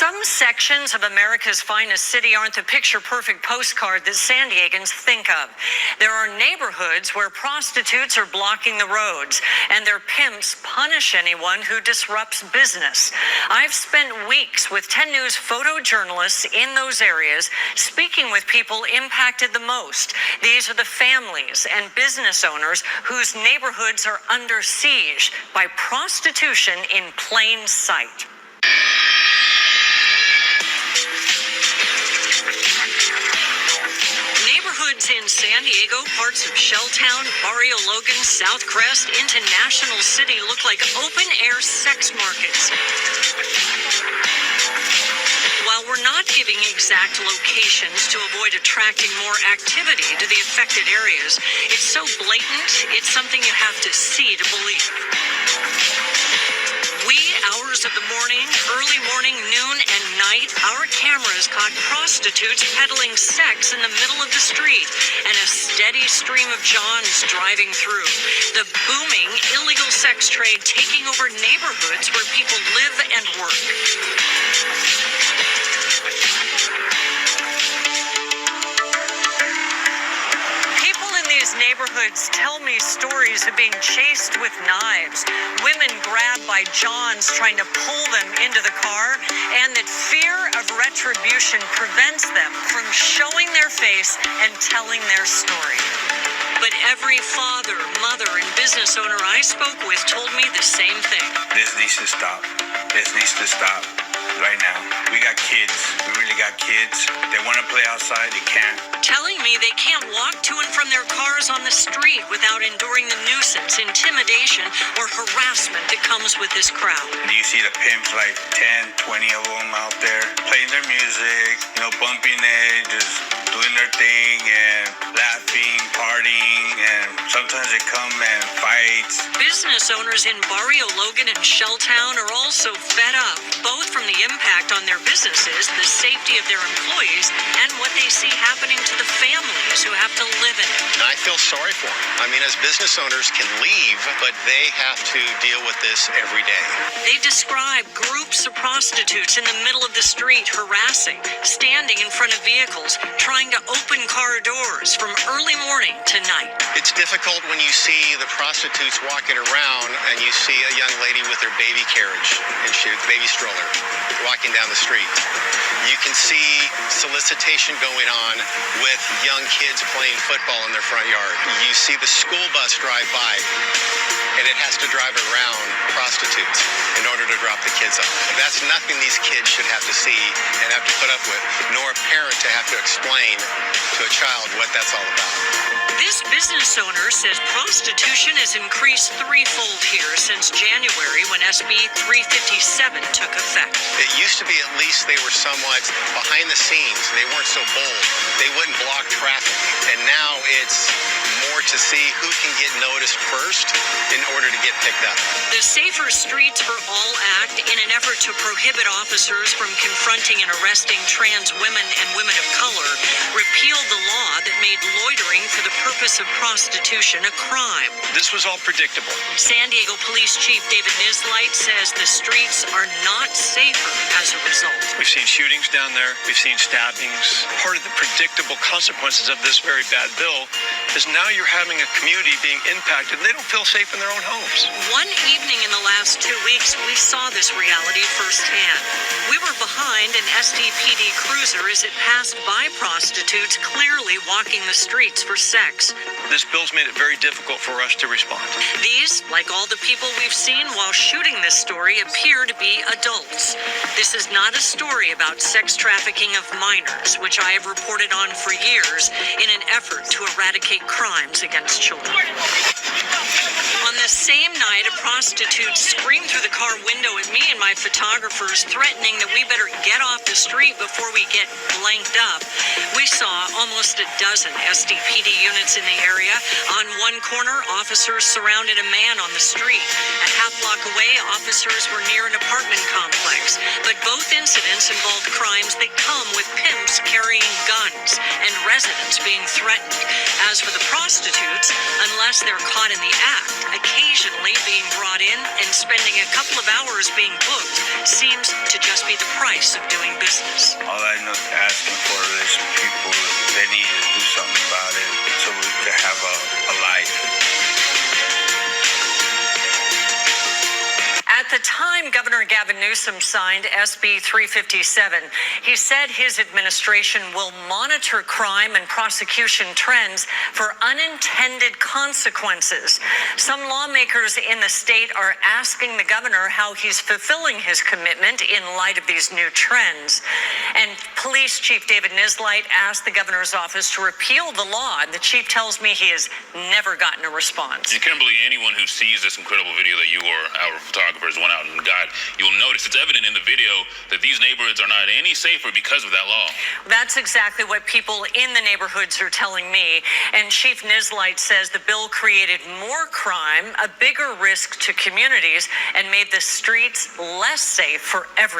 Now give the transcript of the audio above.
Some sections of America's finest city aren't the picture-perfect postcard that San Diegans think of. There are neighborhoods where prostitutes are blocking the roads, and their pimps punish anyone who disrupts business. I've spent weeks with 10 News photojournalists in those areas, speaking with people impacted the most. These are the families and business owners whose neighborhoods are under siege by prostitution in plain sight. Neighborhoods in San Diego, parts of Shelltown, Barrio Logan, South Crest, into National City look like open-air sex markets. While we're not giving exact locations to avoid attracting more activity to the affected areas, it's so blatant, it's something you have to see to believe. Wee hours of the morning, early morning, noon, and night, our cameras caught prostitutes peddling sex in the middle of the street and a steady stream of Johns driving through. The booming illegal sex trade taking over neighborhoods where people live and work. These neighborhoods tell me stories of being chased with knives, women grabbed by Johns trying to pull them into the car, and that fear of retribution prevents them from showing their face and telling their story. But every father, mother, and business owner I spoke with told me the same thing. This needs to stop. This needs to stop right now. We got kids. We really got kids. They want to play outside. They can't. Telling me they can't walk to and from their cars on the street without enduring the nuisance, intimidation, or harassment that comes with this crowd. You see the pimps, like 10, 20 of them out there playing their music, bumping it, just doing their thing and laughing, partying, and sometimes they come and fight. Business owners in Barrio Logan and Shelltown are also fed up, both from the impact on their businesses, the safety of their employees, and what they see happening to the families who have to live in it. And I feel sorry for them. I mean, as business owners can leave, but they have to deal with this every day. They describe groups of prostitutes in the middle of the street harassing, standing in front of vehicles, trying to open car doors from early morning to night. It's difficult when you see the prostitutes walking around and you see a young lady with her baby carriage and baby stroller walking down the street. You can see solicitation going on with young kids playing football in their front yard. You see the school bus drive by, and it has to drive around prostitutes in order to drop the kids off. That's nothing these kids should have to see and have to put up with, nor a parent to have to explain to a child what that's all about. This business owner says prostitution has increased threefold here since January when SB 357 took effect. It used to be at least they were somewhat behind the scenes. They weren't so bold. They wouldn't block traffic. And now it's more to see who can get noticed first in order to get picked up. The Safer Streets for All Act, in an effort to prohibit officers from confronting and arresting trans women and women of color, repealed the law that made loitering for the purpose of prostitution a crime. This was all predictable. San Diego Police Chief David Nislight says the streets are not safer as a result. We've seen shootings down there. We've seen stabbings. Part of the predictable consequences of this very bad bill is now you're having a community being impacted. They don't feel safe in their own homes. One evening in the last 2 weeks, we saw this reality firsthand. We were behind an SDPD cruiser as it passed by prostitutes clearly walking the streets for sex. This bill's made it very difficult for us to respond. These, like all the people we've seen while shooting this story, appear to be adults. This is not a story about sex trafficking of minors, which I have reported on for years in an effort to eradicate crimes against children. On the same night, a prostitute screamed through the car window at me and my photographers, threatening that we better get off the street before we get blanked up. We saw almost a dozen SDPD units in the area. On one corner, officers surrounded a man on the street. A half block away, officers were near an apartment complex. But both incidents involved crimes that come with pimps carrying guns and residents being threatened. As for the prostitutes, unless they're caught in the act, occasionally being brought in and spending a couple of hours being booked seems to just be the price price of doing business. All I know asking for is people, they need to do something about it so we can have a life. At the time Governor Gavin Newsom signed SB 357, he said his administration will monitor crime and prosecution trends for unintended consequences. Some lawmakers in the state are asking the governor how he's fulfilling his commitment in light of these new trends. And Police Chief David Nisleit asked the governor's office to repeal the law, and the chief tells me he has never gotten a response. And Kimberly, anyone who sees this incredible video that you or our photographers went out and got, you'll notice it's evident in the video that these neighborhoods are not any safer because of that law. That's exactly what people in the neighborhoods are telling me. And Chief Nisleit says the bill created more crime, a bigger risk to communities, and made the streets less safe for everyone.